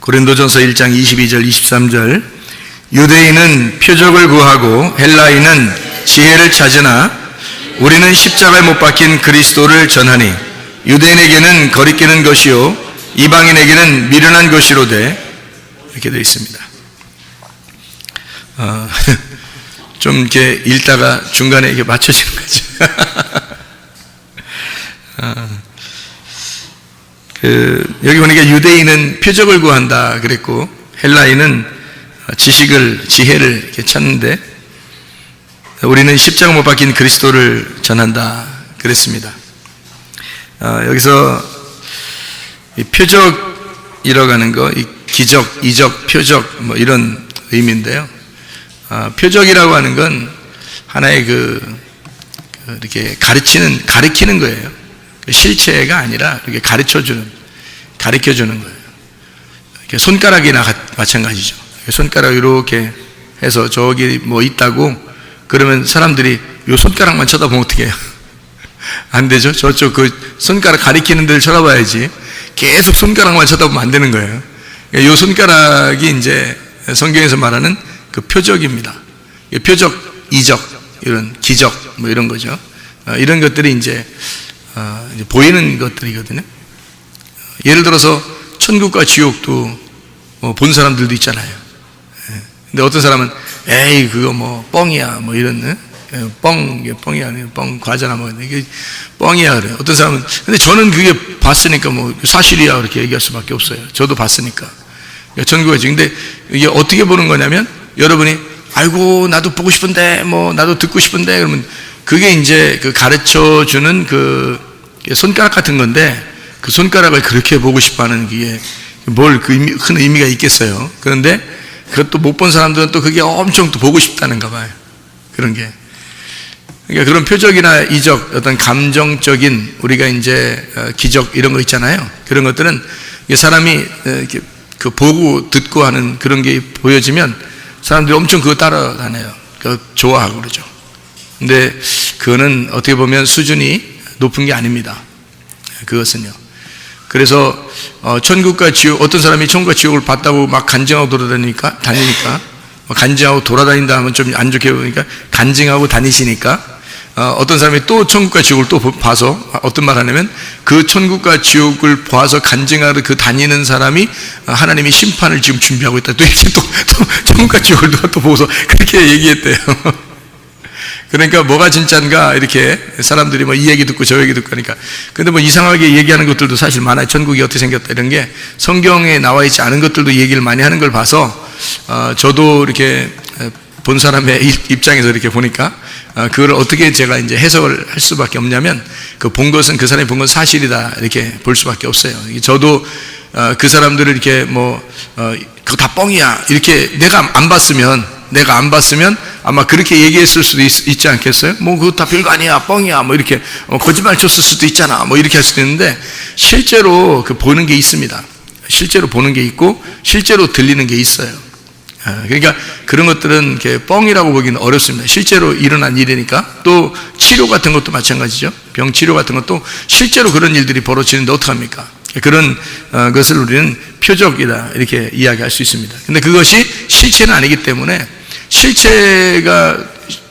고린도전서 1장 22절 23절 유대인은 표적을 구하고 헬라인은 지혜를 찾으나 우리는 십자가에 못 박힌 그리스도를 전하니 유대인에게는 거리끼는 것이요 이방인에게는 미련한 것이로되 이렇게 되어 있습니다. 좀 이렇게 읽다가 중간에 이게 맞춰지는 거죠. 여기 보니까 유대인은 표적을 구한다 그랬고 헬라인은 지혜를 이렇게 찾는데 우리는 십자가 못 박힌 그리스도를 전한다 그랬습니다. 여기서 이 표적이라고 하는 거, 이 기적, 이적, 표적 뭐 이런 의미인데요. 표적이라고 하는 건 하나의 이렇게 가리키는 거예요. 실체가 아니라 이렇게 가르쳐주는 거예요. 이렇게 손가락이나 마찬가지죠. 손가락 이렇게 해서 저기 뭐 있다고 그러면 사람들이 요 손가락만 쳐다보면 어떻게 해요? 안 되죠? 저쪽 그 손가락 가리키는 데를 쳐다봐야지. 계속 손가락만 쳐다보면 안 되는 거예요. 요 손가락이 이제 성경에서 말하는 그 표적입니다. 표적, 이적, 이런 기적 뭐 이런 거죠. 이런 것들이 이제 보이는 것들이거든요. 예를 들어서 천국과 지옥도 본 사람들도 있잖아요. 근데 어떤 사람은 에이 그거 뭐 뻥이야 뭐 이런 뻥이 아니에요. 뻥 과자나 먹는데 이게 뻥이야 그래요. 어떤 사람은 근데 저는 그게 봤으니까 뭐 사실이야 그렇게 얘기할 수밖에 없어요. 저도 봤으니까. 천국이지. 근데 이게 어떻게 보는 거냐면 여러분이 아이고 나도 보고 싶은데 뭐 나도 듣고 싶은데 그러면 그게 이제 그 가르쳐 주는 그 손가락 같은 건데 그 손가락을 그렇게 보고 싶어 하는 게 뭘 큰 의미가 있겠어요. 그런데 그것도 못 본 사람들은 또 그게 엄청 또 보고 싶다는가 봐요. 그런 게. 그러니까 그런 표적이나 이적, 어떤 감정적인 우리가 이제 기적 이런 거 있잖아요. 그런 것들은 사람이 이렇게 그 보고 듣고 하는 그런 게 보여지면 사람들이 엄청 그거 따라다녀요. 그거 좋아하고 그러죠. 근데 그거는 어떻게 보면 수준이 높은 게 아닙니다. 그것은요. 그래서 천국과 지옥, 어떤 사람이 천국과 지옥을 봤다고 막 간증하고 다니니까 간증하고 돌아다닌다 하면 좀 안 좋게 보니까 간증하고 다니시니까 어떤 사람이 또 천국과 지옥을 또 봐서 어떤 말 하냐면 그 천국과 지옥을 봐서 간증하러 그 다니는 사람이 하나님이 심판을 지금 준비하고 있다. 또 이렇게 또 천국과 지옥을 누가 또 보고서 그렇게 얘기했대요. 그러니까 뭐가 진짜인가 이렇게 사람들이 뭐 이 얘기 듣고 저 얘기 듣고 하니까 근데 뭐 이상하게 얘기하는 것들도 사실 많아요. 천국이 어떻게 생겼다 이런 게 성경에 나와 있지 않은 것들도 얘기를 많이 하는 걸 봐서 저도 이렇게 본 사람의 입장에서 이렇게 보니까 그걸 어떻게 제가 이제 해석을 할 수밖에 없냐면 그 본 것은 그 사람이 본 건 사실이다 이렇게 볼 수밖에 없어요. 저도 그 사람들을 이렇게 뭐 그거 다 뻥이야 이렇게 내가 안 봤으면 아마 그렇게 얘기했을 수도 있지 않겠어요? 뭐 그거 다 별거 아니야 뻥이야 뭐 이렇게 거짓말 쳤을 수도 있잖아 뭐 이렇게 할 수도 있는데 실제로 그 보는 게 있습니다. 실제로 보는 게 있고 실제로 들리는 게 있어요. 그러니까 그런 것들은 이렇게 뻥이라고 보기는 어렵습니다. 실제로 일어난 일이니까. 또 치료 같은 것도 마찬가지죠. 병 치료 같은 것도 실제로 그런 일들이 벌어지는데 어떡합니까? 그런 것을 우리는 표적이다 이렇게 이야기할 수 있습니다. 근데 그것이 실체는 아니기 때문에 실체가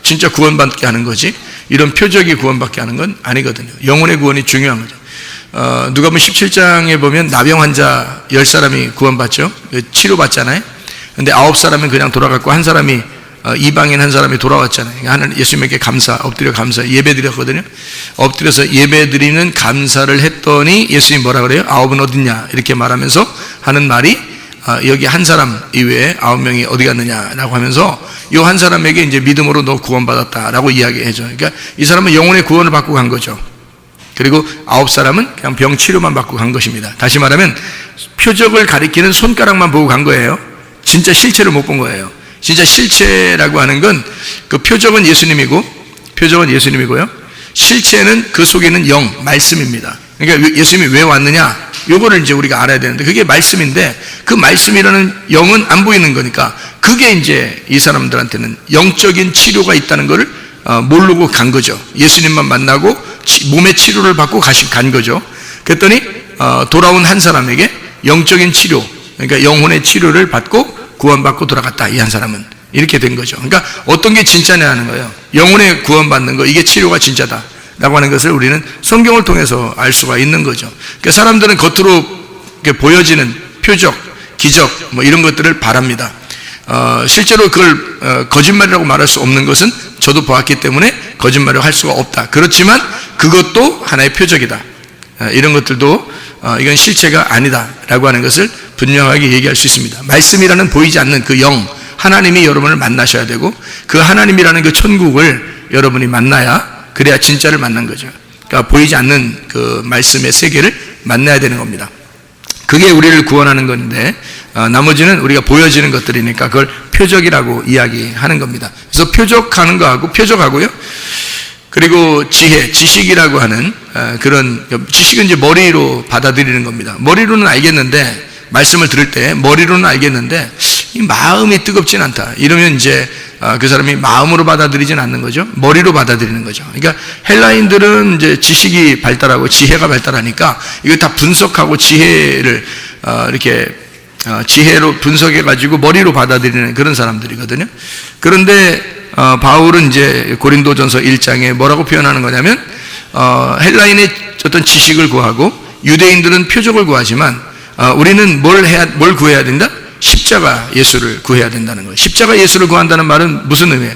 진짜 구원받게 하는 거지 이런 표적이 구원받게 하는 건 아니거든요. 영혼의 구원이 중요한 거죠. 누가복음 17장에 보면 나병 환자 10사람이 구원받죠. 치료받잖아요. 근데 9사람은 그냥 돌아갔고 한 사람이 이방인 한 사람이 돌아왔잖아요. 하나님 예수님에게 엎드려 감사 예배 드렸거든요. 엎드려서 예배 드리는 감사를 했더니 예수님이 뭐라 그래요? 9은 어딨냐 이렇게 말하면서 하는 말이 여기 한 사람 이외에 9명이 어디 갔느냐라고 하면서 이 한 사람에게 이제 믿음으로 너 구원받았다라고 이야기해줘. 그러니까 이 사람은 영혼의 구원을 받고 간 거죠. 그리고 9사람은 그냥 병 치료만 받고 간 것입니다. 다시 말하면 표적을 가리키는 손가락만 보고 간 거예요. 진짜 실체를 못 본 거예요. 진짜 실체라고 하는 건 그 표적은 예수님이고요. 실체는 그 속에 있는 영, 말씀입니다. 그러니까 예수님이 왜 왔느냐? 요거를 이제 우리가 알아야 되는데 그게 말씀인데 그 말씀이라는 영은 안 보이는 거니까 그게 이제 이 사람들한테는 영적인 치료가 있다는 것을 모르고 간 거죠. 예수님만 만나고 몸의 치료를 받고 간 거죠. 그랬더니 돌아온 한 사람에게 영적인 치료, 그러니까 영혼의 치료를 받고 구원받고 돌아갔다. 이 한 사람은 이렇게 된 거죠. 그러니까 어떤 게 진짜냐 하는 거예요. 영혼의 구원받는 거, 이게 치료가 진짜다 라고 하는 것을 우리는 성경을 통해서 알 수가 있는 거죠. 그러니까 사람들은 겉으로 보여지는 표적, 기적 뭐 이런 것들을 바랍니다. 실제로 그걸 거짓말이라고 말할 수 없는 것은 저도 보았기 때문에 거짓말을 할 수가 없다. 그렇지만 그것도 하나의 표적이다. 이런 것들도 이건 실체가 아니다 라고 하는 것을 분명하게 얘기할 수 있습니다. 말씀이라는 보이지 않는 그 영, 하나님이 여러분을 만나셔야 되고, 그 하나님이라는 그 천국을 여러분이 만나야, 그래야 진짜를 만난 거죠. 그러니까 보이지 않는 그 말씀의 세계를 만나야 되는 겁니다. 그게 우리를 구원하는 건데, 나머지는 우리가 보여지는 것들이니까 그걸 표적이라고 이야기하는 겁니다. 그래서 표적하는 거하고, 표적하고요, 그리고 지혜, 지식이라고 하는 그런, 지식은 이제 머리로 받아들이는 겁니다. 머리로는 알겠는데, 말씀을 들을 때 머리로는 알겠는데 이 마음이 뜨겁진 않다. 이러면 이제 그 사람이 마음으로 받아들이진 않는 거죠. 머리로 받아들이는 거죠. 그러니까 헬라인들은 이제 지식이 발달하고 지혜가 발달하니까 이거 다 분석하고 지혜를 이렇게 지혜로 분석해 가지고 머리로 받아들이는 그런 사람들이거든요. 그런데 바울은 이제 고린도전서 1장에 뭐라고 표현하는 거냐면 헬라인의 어떤 지식을 구하고 유대인들은 표적을 구하지만 우리는 뭘 구해야 된다? 십자가 예수를 구해야 된다는 거예요. 십자가 예수를 구한다는 말은 무슨 의미예요?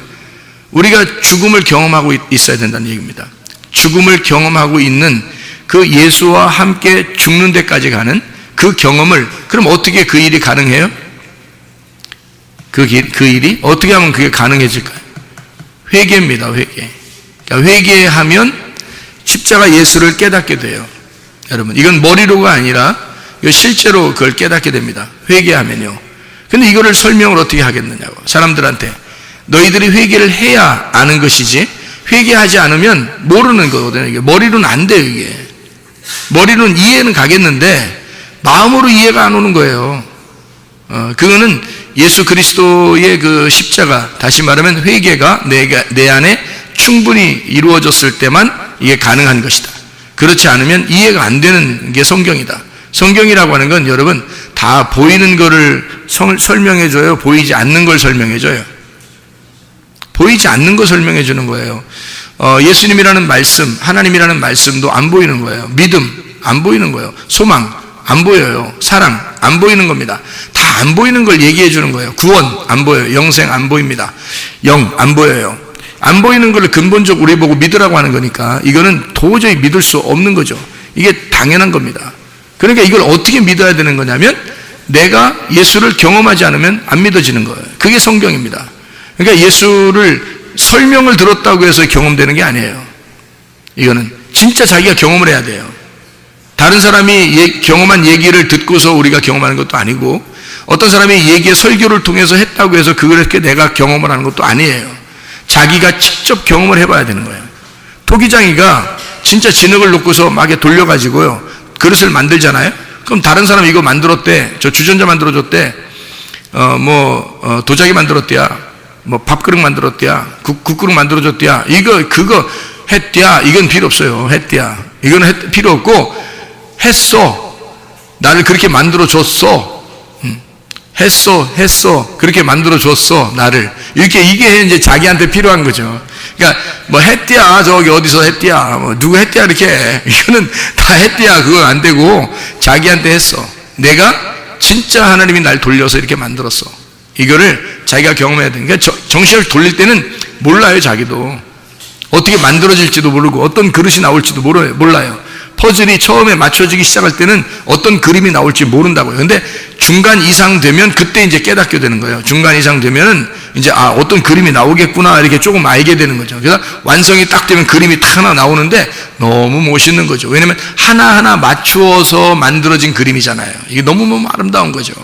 우리가 죽음을 경험하고 있어야 된다는 얘기입니다. 죽음을 경험하고 있는 그 예수와 함께 죽는 데까지 가는 그 경험을, 그럼 어떻게 그 일이 가능해요? 그 일이 어떻게 하면 그게 가능해질까요? 회개입니다. 회개. 그러니까 회개하면 십자가 예수를 깨닫게 돼요. 여러분, 이건 머리로가 아니라 실제로 그걸 깨닫게 됩니다. 회개하면요. 근데 이거를 설명을 어떻게 하겠느냐고. 사람들한테 너희들이 회개를 해야 아는 것이지 회개하지 않으면 모르는 거거든요. 이게 머리로는 안 돼요. 이게 머리로는 이해는 가겠는데 마음으로 이해가 안 오는 거예요. 그거는 예수 그리스도의 그 십자가, 다시 말하면 회개가 내 안에 충분히 이루어졌을 때만 이게 가능한 것이다. 그렇지 않으면 이해가 안 되는 게 성경이다. 성경이라고 하는 건 여러분 다 보이는 거를 설명해줘요? 보이지 않는 걸 설명해줘요? 보이지 않는 거 설명해주는 거예요. 예수님이라는 말씀, 하나님이라는 말씀도 안 보이는 거예요. 믿음 안 보이는 거예요. 소망 안 보여요. 사랑 안 보이는 겁니다. 다 안 보이는 걸 얘기해 주는 거예요. 구원 안 보여요. 영생 안 보입니다. 영 안 보여요. 안 보이는 걸 근본적으로 우리 보고 믿으라고 하는 거니까 이거는 도저히 믿을 수 없는 거죠. 이게 당연한 겁니다. 그러니까 이걸 어떻게 믿어야 되는 거냐면 내가 예수를 경험하지 않으면 안 믿어지는 거예요. 그게 성경입니다. 그러니까 예수를 설명을 들었다고 해서 경험되는 게 아니에요. 이거는 진짜 자기가 경험을 해야 돼요. 다른 사람이 경험한 얘기를 듣고서 우리가 경험하는 것도 아니고, 어떤 사람이 얘기의 설교를 통해서 했다고 해서 그렇게 내가 경험을 하는 것도 아니에요. 자기가 직접 경험을 해봐야 되는 거예요. 토기장이가 진짜 진흙을 놓고서 막 돌려가지고요 그릇을 만들잖아요. 그럼 다른 사람 이거 만들었대, 저 주전자 만들어줬대, 도자기 만들었대야, 밥그릇 만들었대야, 국그릇 만들어줬대야, 그거 했대야. 이건 필요 없어요. 했대야. 이건 필요 없고, 했어. 나를 그렇게 만들어줬어. 했어. 그렇게 만들어줬어. 나를. 이게 이제 자기한테 필요한 거죠. 그러니까 했대야. 저기 어디서 했대야. 누구 했대야. 이렇게. 이거는 다 했대야. 그건 안 되고, 자기한테 했어. 내가 진짜 하나님이 날 돌려서 이렇게 만들었어. 이거를 자기가 경험해야 되니까 정신을 돌릴 때는 몰라요. 자기도. 어떻게 만들어질지도 모르고, 어떤 그릇이 나올지도 몰라요. 퍼즐이 처음에 맞춰지기 시작할 때는 어떤 그림이 나올지 모른다고요. 근데 중간 이상 되면 그때 이제 깨닫게 되는 거예요. 중간 이상 되면은 이제 어떤 그림이 나오겠구나 이렇게 조금 알게 되는 거죠. 그래서 완성이 딱 되면 그림이 딱 하나 나오는데 너무 멋있는 거죠. 왜냐면 하나하나 맞추어서 만들어진 그림이잖아요. 이게 너무너무 아름다운 거죠.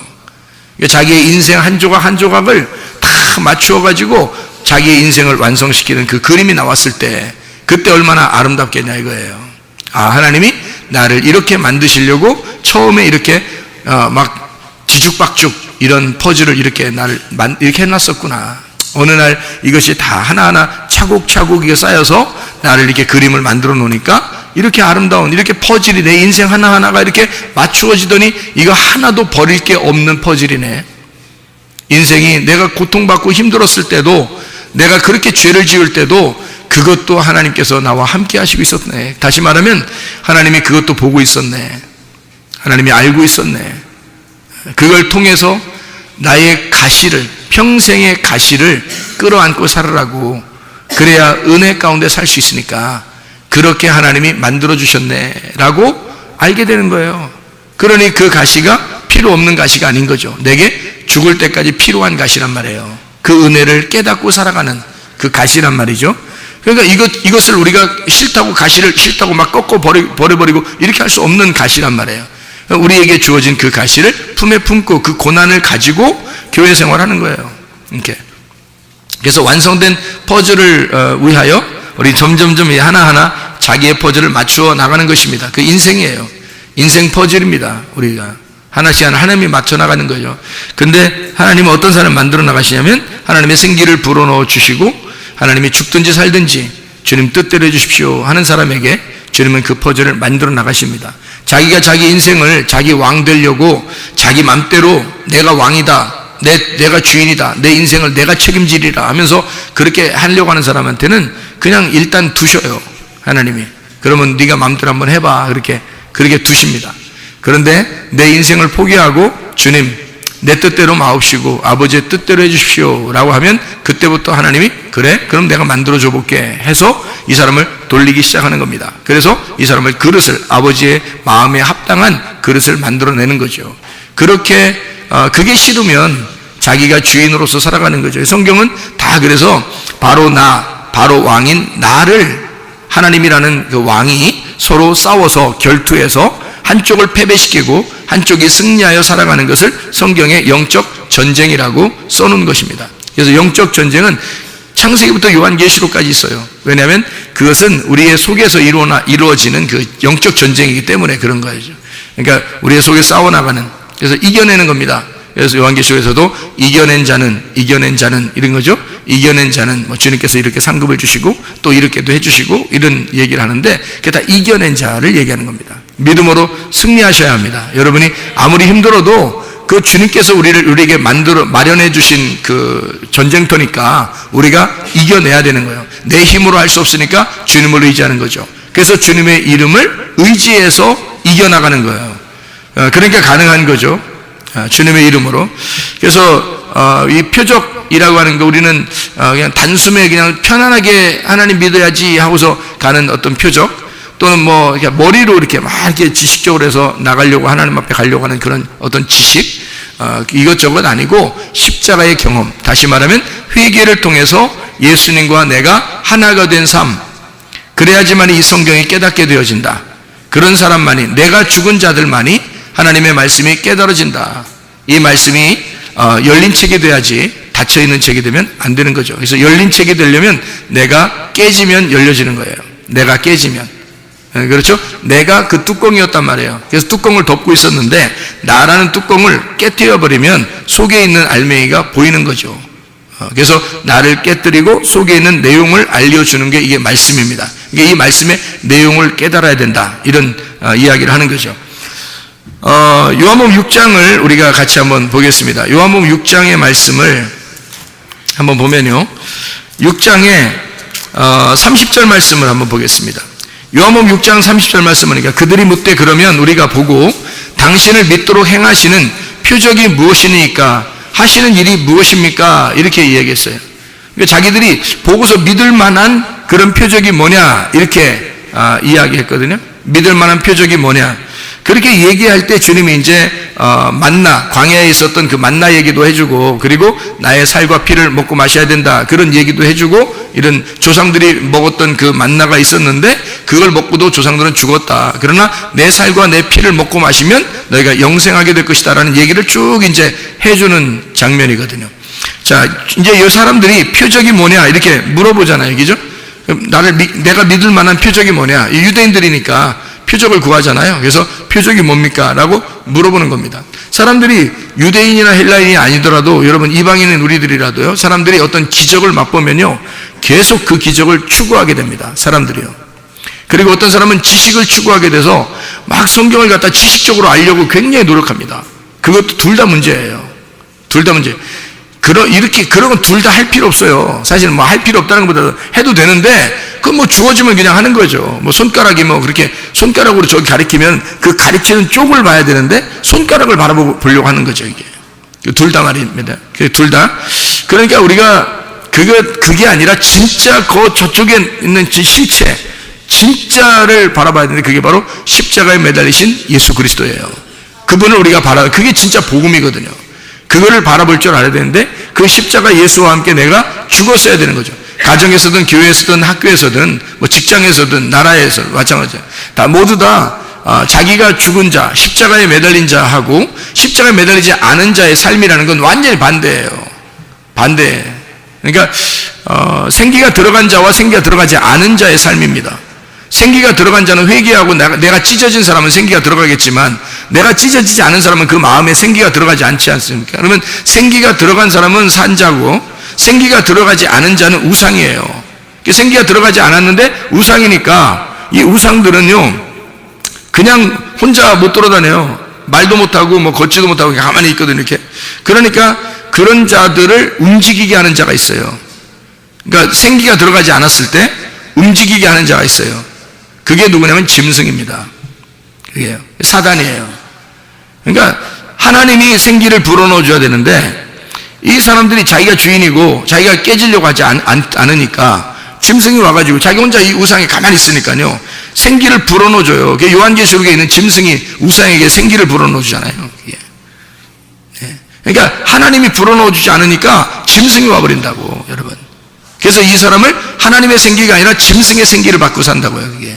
자기의 인생 한 조각 한 조각을 다 맞추어 가지고 자기의 인생을 완성시키는 그 그림이 나왔을 때 그때 얼마나 아름답겠냐 이거예요. 하나님이 나를 이렇게 만드시려고 처음에 이렇게 막 뒤죽박죽 이런 퍼즐을 이렇게 이렇게 해놨었구나. 어느 날 이것이 다 하나하나 차곡차곡 이게 쌓여서 나를 이렇게 그림을 만들어 놓으니까 이렇게 아름다운, 이렇게 퍼즐이 내 인생 하나하나가 이렇게 맞추어지더니 이거 하나도 버릴 게 없는 퍼즐이네. 인생이 내가 고통받고 힘들었을 때도, 내가 그렇게 죄를 지을 때도 그것도 하나님께서 나와 함께 하시고 있었네. 다시 말하면 하나님이 그것도 보고 있었네. 하나님이 알고 있었네. 그걸 통해서 나의 가시를, 평생의 가시를 끌어안고 살으라고, 그래야 은혜 가운데 살 수 있으니까 그렇게 하나님이 만들어주셨네 라고 알게 되는 거예요. 그러니 그 가시가 필요 없는 가시가 아닌 거죠. 내게 죽을 때까지 필요한 가시란 말이에요. 그 은혜를 깨닫고 살아가는 그 가시란 말이죠. 그러니까 이것을 우리가 싫다고, 가시를 싫다고 막 꺾어 버려버리고 이렇게 할 수 없는 가시란 말이에요. 우리에게 주어진 그 가시를 품에 품고 그 고난을 가지고 교회 생활하는 거예요. 이렇게. 그래서 완성된 퍼즐을 위하여 우리 점점점 하나하나 자기의 퍼즐을 맞추어 나가는 것입니다. 그 인생이에요. 인생 퍼즐입니다. 우리가 하나씩 하나님이 맞춰 나가는 거죠. 근데 하나님은 어떤 사람을 만들어 나가시냐면 하나님의 생기를 불어넣어 주시고 하나님이 죽든지 살든지 주님 뜻대로 해주십시오 하는 사람에게 주님은 그 퍼즐을 만들어 나가십니다. 자기가 자기 인생을 자기 왕 되려고 자기 맘대로 내가 왕이다, 내가 주인이다, 내 인생을 내가 책임지리라 하면서 그렇게 하려고 하는 사람한테는 그냥 일단 두셔요. 하나님이. 그러면 네가 맘대로 한번 해봐. 그렇게 두십니다. 그런데 내 인생을 포기하고 주님 내 뜻대로 마옵시고 아버지의 뜻대로 해주십시오 라고 하면 그때부터 하나님이 그래? 그럼 내가 만들어줘 볼게 해서 이 사람을 돌리기 시작하는 겁니다. 그래서 이 사람을 그릇을, 아버지의 마음에 합당한 그릇을 만들어내는 거죠. 그렇게 그게 싫으면 자기가 주인으로서 살아가는 거죠. 성경은 다 그래서 바로 왕인 나를 하나님이라는 그 왕이 서로 싸워서 결투해서 한쪽을 패배시키고 한쪽이 승리하여 살아가는 것을 성경의 영적 전쟁이라고 써놓은 것입니다. 그래서 영적 전쟁은 창세기부터 요한계시록까지 있어요. 왜냐하면 그것은 우리의 속에서 이루어지는 그 영적 전쟁이기 때문에 그런 거죠. 그러니까 우리의 속에 싸워나가는, 그래서 이겨내는 겁니다. 그래서 요한계시록에서도 이겨낸 자는 이런 거죠. 이겨낸 자는 주님께서 이렇게 상급을 주시고 또 이렇게도 해주시고 이런 얘기를 하는데 그게 다 이겨낸 자를 얘기하는 겁니다. 믿음으로 승리하셔야 합니다. 여러분이 아무리 힘들어도 그 주님께서 우리에게 마련해 주신 그 전쟁터니까 우리가 이겨내야 되는 거예요. 내 힘으로 할 수 없으니까 주님을 의지하는 거죠. 그래서 주님의 이름을 의지해서 이겨나가는 거예요. 그러니까 가능한 거죠. 주님의 이름으로. 그래서 이 표적이라고 하는 거 우리는 그냥 단숨에 그냥 편안하게 하나님 믿어야지 하고서 가는 어떤 표적, 또는 머리로 이렇게 막 이렇게 지식적으로 해서 나가려고 하나님 앞에 가려고 하는 그런 어떤 지식, 이것저것 아니고 십자가의 경험, 다시 말하면 회개를 통해서 예수님과 내가 하나가 된 삶, 그래야지만 이 성경이 깨닫게 되어진다. 그런 사람만이, 내가 죽은 자들만이 하나님의 말씀이 깨달아진다. 이 말씀이 열린 책이 돼야지 닫혀있는 책이 되면 안 되는 거죠. 그래서 열린 책이 되려면 내가 깨지면 열려지는 거예요. 내가 깨지면. 그렇죠? 내가 그 뚜껑이었단 말이에요. 그래서 뚜껑을 덮고 있었는데 나라는 뚜껑을 깨뜨려버리면 속에 있는 알맹이가 보이는 거죠. 그래서 나를 깨뜨리고 속에 있는 내용을 알려주는 게 이게 말씀입니다. 이게 이 말씀의 내용을 깨달아야 된다. 이런 이야기를 하는 거죠. 요한복음 6장을 우리가 같이 한번 보겠습니다. 요한복음 6장의 말씀을 한번 보면요. 6장의 30절 말씀을 한번 보겠습니다. 요한복음 6장 30절 말씀은 그들이 묻되 그러면 우리가 보고 당신을 믿도록 행하시는 표적이 무엇이니까 하시는 일이 무엇입니까? 이렇게 이야기했어요. 그러니까 자기들이 보고서 믿을 만한 그런 표적이 뭐냐 이렇게 이야기했거든요. 믿을 만한 표적이 뭐냐. 그렇게 얘기할 때 주님이 이제 만나, 광야에 있었던 그 만나 얘기도 해주고, 그리고 나의 살과 피를 먹고 마셔야 된다 그런 얘기도 해주고, 이런 조상들이 먹었던 그 만나가 있었는데 그걸 먹고도 조상들은 죽었다. 그러나 내 살과 내 피를 먹고 마시면 너희가 영생하게 될 것이다 라는 얘기를 쭉 이제 해주는 장면이거든요. 자, 이제 이 사람들이 표적이 뭐냐 이렇게 물어보잖아요. 그죠? 내가 믿을 만한 표적이 뭐냐. 유대인들이니까 표적을 구하잖아요. 그래서 표적이 뭡니까? 라고 물어보는 겁니다. 사람들이 유대인이나 헬라인이 아니더라도 여러분 이방인인 우리들이라도요, 사람들이 어떤 기적을 맛보면요 계속 그 기적을 추구하게 됩니다. 사람들이요. 그리고 어떤 사람은 지식을 추구하게 돼서 막 성경을 갖다 지식적으로 알려고 굉장히 노력합니다. 그것도 둘 다 문제예요. 둘 다 문제. 그런 건 둘 다 할 필요 없어요. 사실 뭐 할 필요 없다는 것보다 해도 되는데, 그건 뭐 주어지면 그냥 하는 거죠. 뭐 손가락이 뭐 그렇게 손가락으로 저기 가리키면 그 가리키는 쪽을 봐야 되는데 손가락을 바라보려고 하는 거죠, 이게. 둘 다 말입니다. 둘 다. 그러니까 우리가 그게 아니라 진짜 저쪽에 있는 실체, 진짜를 바라봐야 되는데 그게 바로 십자가에 매달리신 예수 그리스도예요. 그분을 우리가 그게 진짜 복음이거든요. 그거를 바라볼 줄 알아야 되는데 그 십자가 예수와 함께 내가 죽었어야 되는 거죠. 가정에서든 교회에서든 학교에서든 뭐 직장에서든 나라에서 마찬가지예요. 다 모두 다 자기가 죽은 자, 십자가에 매달린 자하고 십자가에 매달리지 않은 자의 삶이라는 건 완전히 반대예요. 반대. 그러니까 생기가 들어간 자와 생기가 들어가지 않은 자의 삶입니다. 생기가 들어간 자는 회개하고 내가 찢어진 사람은 생기가 들어가겠지만 내가 찢어지지 않은 사람은 그 마음에 생기가 들어가지 않지 않습니까? 그러면 생기가 들어간 사람은 산자고 생기가 들어가지 않은 자는 우상이에요. 생기가 들어가지 않았는데 우상이니까 이 우상들은요 그냥 혼자 못 돌아다녀요. 말도 못하고 뭐 걷지도 못하고 가만히 있거든요. 이렇게. 그러니까 그런 자들을 움직이게 하는 자가 있어요. 그러니까 생기가 들어가지 않았을 때 움직이게 하는 자가 있어요. 그게 누구냐면 짐승입니다. 그게요. 사단이에요. 그러니까 하나님이 생기를 불어넣어 줘야 되는데 이 사람들이 자기가 주인이고 자기가 깨지려고 하지 않으니까 짐승이 와가지고 자기 혼자 이 우상에 가만히 있으니까요 생기를 불어넣어 줘요. 요한계시록에 있는 짐승이 우상에게 생기를 불어넣어 주잖아요. 그러니까 하나님이 불어넣어 주지 않으니까 짐승이 와버린다고, 여러분. 그래서 이 사람을 하나님의 생기가 아니라 짐승의 생기를 받고 산다고요. 그게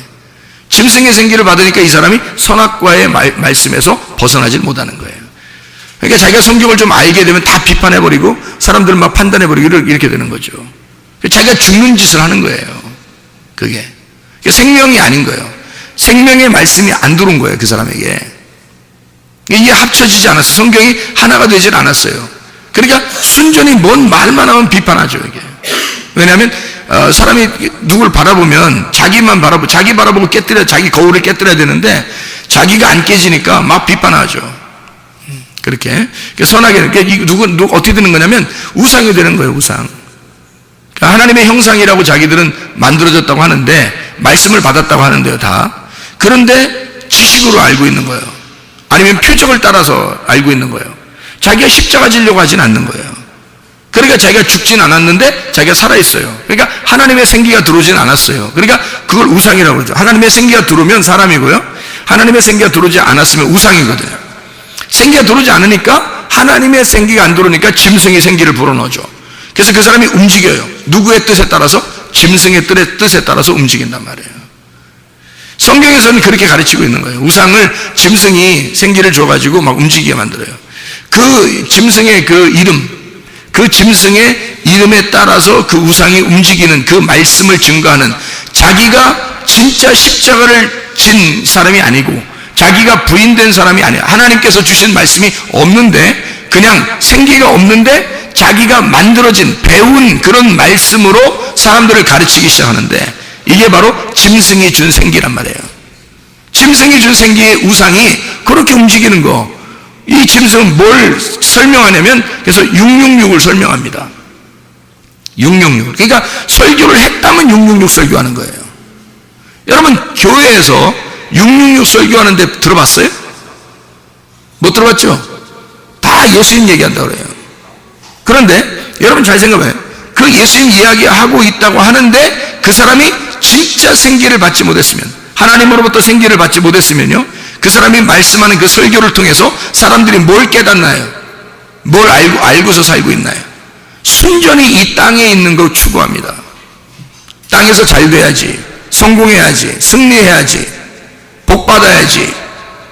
짐승의 생기를 받으니까 이 사람이 선악과의 말씀에서 벗어나질 못하는 거예요. 그러니까 자기가 성경을 좀 알게 되면 다 비판해버리고 사람들을 막 판단해버리고 이렇게 되는 거죠. 자기가 죽는 짓을 하는 거예요. 그게 생명이 아닌 거예요. 생명의 말씀이 안 들어온 거예요, 그 사람에게. 이게 합쳐지지 않았어요. 성경이 하나가 되질 않았어요. 그러니까 순전히 뭔 말만 하면 비판하죠, 이게. 왜냐하면 사람이 누굴 바라보면 자기 바라보고 자기 거울을 깨뜨려야 되는데 자기가 안 깨지니까 막 비판하죠. 그렇게 선하게 누구 어떻게 되는 거냐면 우상이 되는 거예요, 우상. 그러니까 하나님의 형상이라고 자기들은 만들어졌다고 하는데 말씀을 받았다고 하는데요, 다. 그런데 지식으로 알고 있는 거예요. 아니면 표적을 따라서 알고 있는 거예요. 자기가 십자가 지려고 하진 않는 거예요. 그러니까 자기가 죽진 않았는데 자기가 살아있어요. 그러니까 하나님의 생기가 들어오진 않았어요. 그러니까 그걸 우상이라고 그러죠. 하나님의 생기가 들어오면 사람이고요. 하나님의 생기가 들어오지 않았으면 우상이거든요. 생기가 들어오지 않으니까 하나님의 생기가 안 들어오니까 짐승의 생기를 불어넣어줘. 그래서 그 사람이 움직여요. 누구의 뜻에 따라서? 짐승의 뜻에 따라서 움직인단 말이에요. 성경에서는 그렇게 가르치고 있는 거예요. 우상을 짐승이 생기를 줘가지고 막 움직이게 만들어요. 그 짐승의 그 짐승의 이름에 따라서 그 우상이 움직이는 그 말씀을 증거하는, 자기가 진짜 십자가를 진 사람이 아니고 자기가 부인된 사람이 아니야. 하나님께서 주신 말씀이 없는데, 그냥 생기가 없는데 자기가 만들어진 배운 그런 말씀으로 사람들을 가르치기 시작하는데, 이게 바로 짐승이 준 생기란 말이에요. 짐승이 준 생기의 우상이 그렇게 움직이는 거. 이 짐승은 뭘 설명하냐면, 그래서 666을 설명합니다. 666. 그러니까 설교를 했다면 666 설교하는 거예요. 여러분, 교회에서 666 설교하는데 들어봤어요? 못 들어봤죠? 다 예수님 얘기한다고 그래요. 그런데 여러분 잘 생각해요. 그 예수님 이야기하고 있다고 하는데 그 사람이 진짜 생기를 받지 못했으면, 하나님으로부터 생기를 받지 못했으면요, 그 사람이 말씀하는 그 설교를 통해서 사람들이 뭘 깨닫나요? 뭘 알고서 살고 있나요? 순전히 이 땅에 있는 걸 추구합니다. 땅에서 잘 돼야지, 성공해야지, 승리해야지, 복받아야지,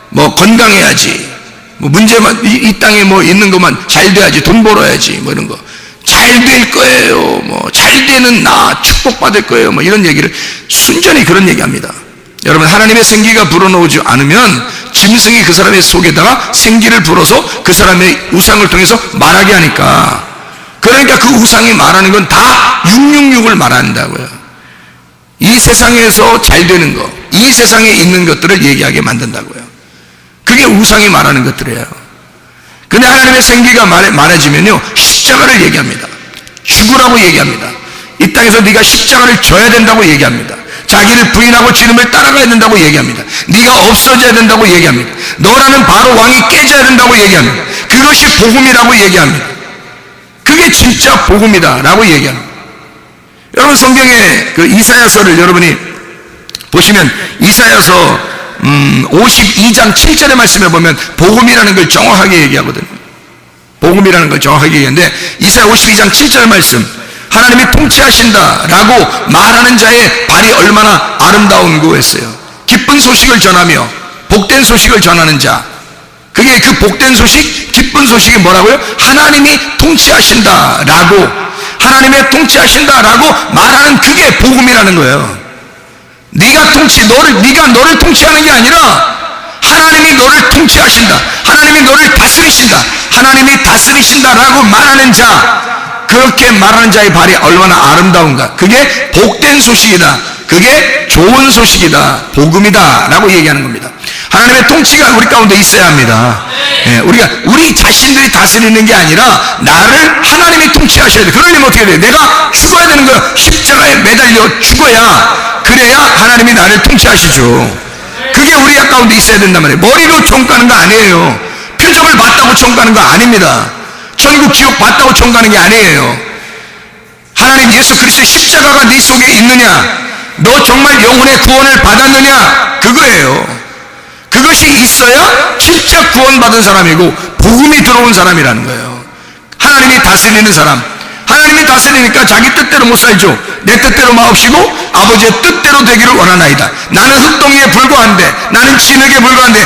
뭐 건강해야지, 뭐 문제만, 이 땅에 뭐 있는 것만 잘 돼야지, 돈 벌어야지, 뭐 이런 거. 잘 될 거예요, 뭐 잘 되는 나 축복받을 거예요, 뭐 이런 얘기를 순전히 그런 얘기합니다. 여러분, 하나님의 생기가 불어넣지 않으면 짐승이 그 사람의 속에다가 생기를 불어서 그 사람의 우상을 통해서 말하게 하니까, 그러니까 그 우상이 말하는 건 다 666을 말한다고요. 이 세상에서 잘 되는 것, 이 세상에 있는 것들을 얘기하게 만든다고요. 그게 우상이 말하는 것들이에요. 근데 하나님의 생기가 말해지면요, 십자가를 얘기합니다. 죽으라고 얘기합니다. 이 땅에서 네가 십자가를 져야 된다고 얘기합니다. 자기를 부인하고 주님을 따라가야 된다고 얘기합니다. 네가 없어져야 된다고 얘기합니다. 너라는 바로 왕이 깨져야 된다고 얘기합니다. 그것이 복음이라고 얘기합니다. 그게 진짜 복음이다 라고 얘기합니다. 여러분, 성경의 그 이사야서를 여러분이 보시면 이사야서 52장 7절의 말씀에 보면 복음이라는 걸 정확하게 얘기하거든요. 복음이라는 걸 정확하게 얘기하는데 이사야 52장 7절 말씀, 하나님이 통치하신다라고 말하는 자의 발이 얼마나 아름다운고 했어요. 기쁜 소식을 전하며 복된 소식을 전하는 자, 그게 그 복된 소식, 기쁜 소식이 뭐라고요? 하나님이 통치하신다라고, 하나님의 통치하신다라고 말하는 그게 복음이라는 거예요. 네가 너를 통치하는 게 아니라 하나님이 너를 통치하신다, 하나님이 너를 다스리신다, 하나님이 다스리신다라고 말하는 자, 그렇게 말하는 자의 발이 얼마나 아름다운가. 그게 복된 소식이다, 그게 좋은 소식이다, 복음이다 라고 얘기하는 겁니다. 하나님의 통치가 우리 가운데 있어야 합니다. 우리 자신들이 다스리는 게 아니라 나를 하나님이 통치하셔야 돼. 그러려면 어떻게 돼요? 내가 죽어야 되는 거야. 십자가에 매달려 죽어야, 그래야 하나님이 나를 통치하시죠. 그게 우리 가운데 있어야 된단 말이에요. 머리로 총가는 거 아니에요. 표적을 봤다고 총가는 거 아닙니다. 천국 지옥 봤다고 총가는 게 아니에요. 하나님 예수 그리스도의 십자가가 네 속에 있느냐, 너 정말 영혼의 구원을 받았느냐, 그거예요. 그것이 있어야 진짜 구원받은 사람이고 복음이 들어온 사람이라는 거예요. 하나님이 다스리는 사람, 하나님이 다스리니까 자기 뜻대로 못 살죠. 내 뜻대로 마옵시고 아버지의 뜻대로 되기를 원하나이다. 나는 흙덩이에 불과한데, 나는 진흙에 불과한데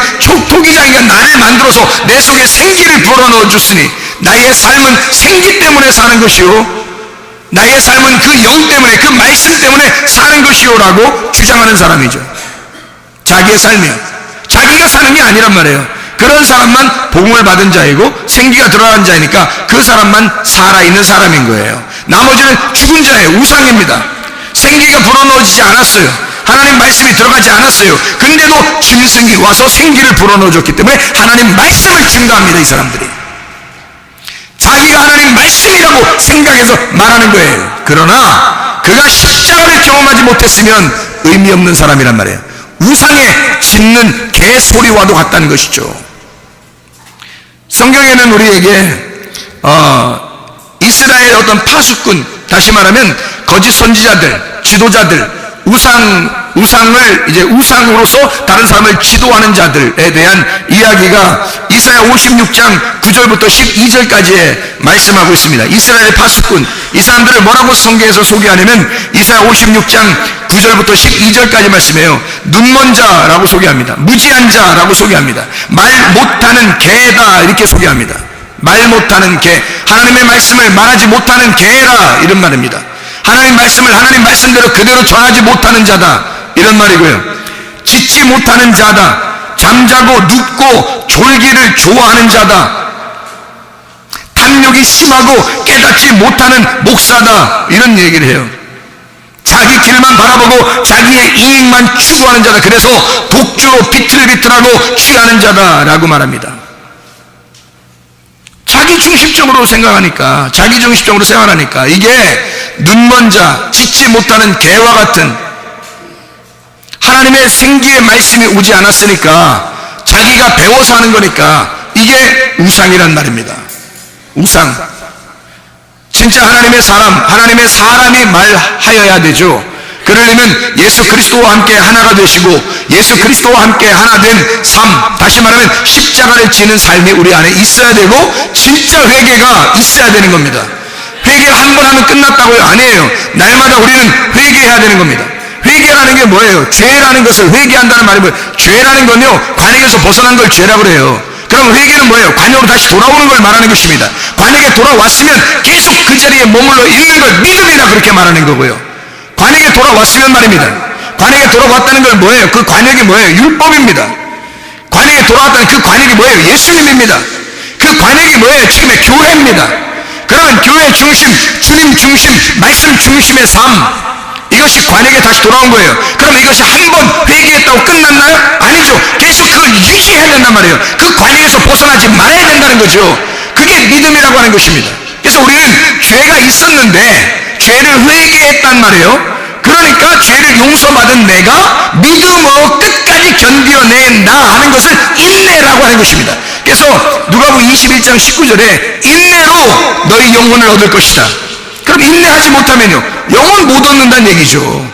토기장이가 나를 만들어서 내 속에 생기를 불어넣어 줬으니 나의 삶은 생기 때문에 사는 것이요, 나의 삶은 그 영 때문에, 그 말씀 때문에 사는 것이요라고 주장하는 사람이죠. 자기의 삶이요, 자기가 사는 게 아니란 말이에요. 그런 사람만 복음을 받은 자이고 생기가 들어간 자이니까 그 사람만 살아있는 사람인 거예요. 나머지는 죽은 자예요. 우상입니다. 생기가 불어넣어지지 않았어요. 하나님 말씀이 들어가지 않았어요. 근데도 짐승이 와서 생기를 불어넣어줬기 때문에 하나님 말씀을 증거합니다. 이 사람들이 자기가 하나님 말씀이라고 생각해서 말하는 거예요. 그러나 그가 십자가를 경험하지 못했으면 의미 없는 사람이란 말이에요. 우상에 짖는 개소리와도 같다는 것이죠. 성경에는 우리에게 이스라엘의 어떤 파수꾼, 다시 말하면 거짓 선지자들, 지도자들, 우상을 이제 우상으로서 다른 사람을 지도하는 자들에 대한 이야기가 이사야 56장 9절부터 12절까지에 말씀하고 있습니다. 이스라엘의 파수꾼, 이 사람들을 뭐라고 성경에서 소개하냐면 이사야 56장 9절부터 12절까지 말씀해요. 눈먼 자라고 소개합니다. 무지한 자라고 소개합니다. 말 못하는 개다 이렇게 소개합니다. 말 못하는 개, 하나님의 말씀을 말하지 못하는 개라 이런 말입니다. 하나님 말씀을 하나님 말씀대로 그대로 전하지 못하는 자다 이런 말이고요. 짖지 못하는 자다, 잠자고 눕고 졸기를 좋아하는 자다, 탐욕이 심하고 깨닫지 못하는 목사다 이런 얘기를 해요. 자기 길만 바라보고 자기의 이익만 추구하는 자다. 그래서 독주로 비틀비틀하고 취하는 자다라고 말합니다. 자기 중심적으로 생각하니까, 자기 중심적으로 생활하니까 이게 눈먼 자, 짖지 못하는 개와 같은, 하나님의 생기의 말씀이 오지 않았으니까 자기가 배워서 하는 거니까 이게 우상이란 말입니다. 우상. 진짜 하나님의 사람이 말하여야 되죠. 그러려면 예수 그리스도와 함께 하나가 되시고 예수 그리스도와 함께 하나 된 삶, 다시 말하면 십자가를 지는 삶이 우리 안에 있어야 되고 진짜 회개가 있어야 되는 겁니다. 회개 한 번 하면 끝났다고요? 아니에요. 날마다 우리는 회개해야 되는 겁니다. 회개라는 게 뭐예요? 죄라는 것을 회개한다는 말이 뭐예요? 죄라는 건요, 관역에서 벗어난 걸 죄라고 그래요. 그럼 회개는 뭐예요? 관역으로 다시 돌아오는 걸 말하는 것입니다. 관역에 돌아왔으면 계속 그 자리에 머물러 있는 걸 믿음이라 그렇게 말하는 거고요. 관역에 돌아왔으면 말입니다. 관역에 돌아왔다는 건 뭐예요? 그 관역이 뭐예요? 율법입니다. 관역에 돌아왔다는 그 관역이 뭐예요? 예수님입니다. 그 관역이 뭐예요? 지금의 교회입니다. 그러면 교회 중심, 주님 중심, 말씀 중심의 삶, 이거 이것이 관에게 다시 돌아온 거예요. 그럼 이것이 한 번 회개했다고 끝났나요? 아니죠. 계속 그걸 유지해야 된단 말이에요. 그 관계에서 벗어나지 말아야 된다는 거죠. 그게 믿음이라고 하는 것입니다. 그래서 우리는 죄가 있었는데 죄를 회개했단 말이에요. 그러니까 죄를 용서받은 내가 믿음으로 끝까지 견뎌낸다 하는 것을 인내라고 하는 것입니다. 그래서 누가복음 21장 19절에 인내로 너희 영혼을 얻을 것이다. 그럼 인내하지 못하면요, 영혼 못 얻는다는 얘기죠.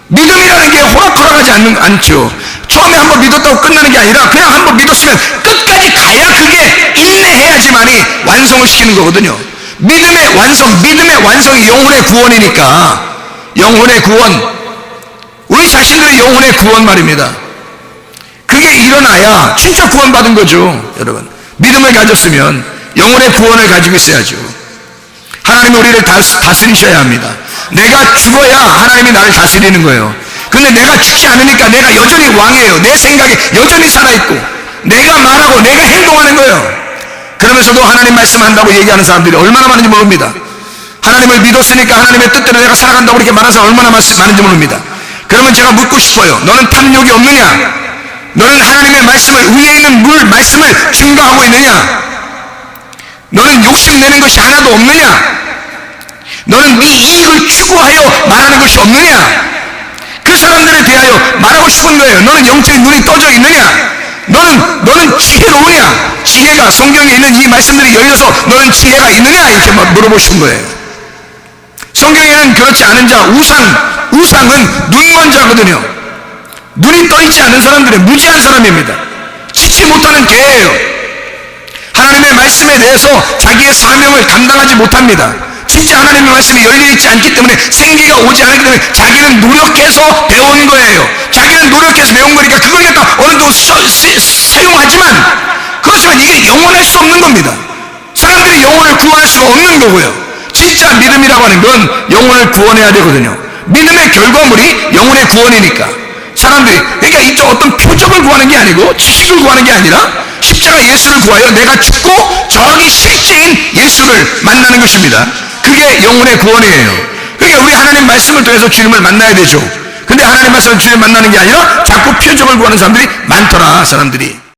믿음이라는 게 호락호락하지 않죠. 처음에 한번 믿었다고 끝나는 게 아니라 그냥 한번 믿었으면 끝까지 가야 그게 인내해야지만이 완성을 시키는 거거든요. 믿음의 완성이 영혼의 구원이니까. 영혼의 구원, 우리 자신들의 영혼의 구원 말입니다. 그게 일어나야 진짜 구원받은 거죠. 여러분, 믿음을 가졌으면 영혼의 구원을 가지고 있어야죠. 하나님이 우리를 다스리셔야 합니다. 내가 죽어야 하나님이 나를 다스리는 거예요. 근데 내가 죽지 않으니까 내가 여전히 왕이에요. 내 생각에 여전히 살아있고 내가 말하고 내가 행동하는 거예요. 그러면서도 하나님 말씀한다고 얘기하는 사람들이 얼마나 많은지 모릅니다. 하나님을 믿었으니까 하나님의 뜻대로 내가 살아간다고 그렇게 말하는 사람 얼마나 많은지 모릅니다. 그러면 제가 묻고 싶어요. 너는 탐욕이 없느냐? 너는 하나님의 말씀을, 위에 있는 말씀을 증거하고 있느냐? 너는 욕심내는 것이 하나도 없느냐? 너는 네 이익을 추구하여 말하는 것이 없느냐? 그 사람들에 대하여 말하고 싶은 거예요. 너는 영적인 눈이 떠져 있느냐? 너는 지혜로우냐? 지혜가, 성경에 있는 이 말씀들이 열려서 너는 지혜가 있느냐? 이렇게 막 물어보신 거예요. 성경에는 그렇지 않은 자, 우상은 눈먼 자거든요. 눈이 떠 있지 않은 사람들은 무지한 사람입니다. 지치 못하는 개예요. 하나님의 말씀에 대해서 자기의 사명을 감당하지 못합니다. 진짜 하나님의 말씀이 열려있지 않기 때문에 생기가 오지 않기 때문에 자기는 노력해서 배운 거예요. 자기는 노력해서 배운 거니까 그걸 갖다 어느 정도 사용하지만, 그렇지만 이게 영원할 수 없는 겁니다. 사람들이 영혼을 구원할 수가 없는 거고요. 진짜 믿음이라고 하는 건 영혼을 구원해야 되거든요. 믿음의 결과물이 영혼의 구원이니까 사람들이, 그러니까 이쪽 어떤 표적을 구하는 게 아니고 지식을 구하는 게 아니라 십자가 예수를 구하여 내가 죽고 저기 실제인 예수를 만나는 것입니다. 그게 영혼의 구원이에요. 그러니까 우리 하나님 말씀을 통해서 주님을 만나야 되죠. 근데 하나님 말씀을 주님 만나는 게 아니라 자꾸 표적을 구하는 사람들이 많더라, 사람들이.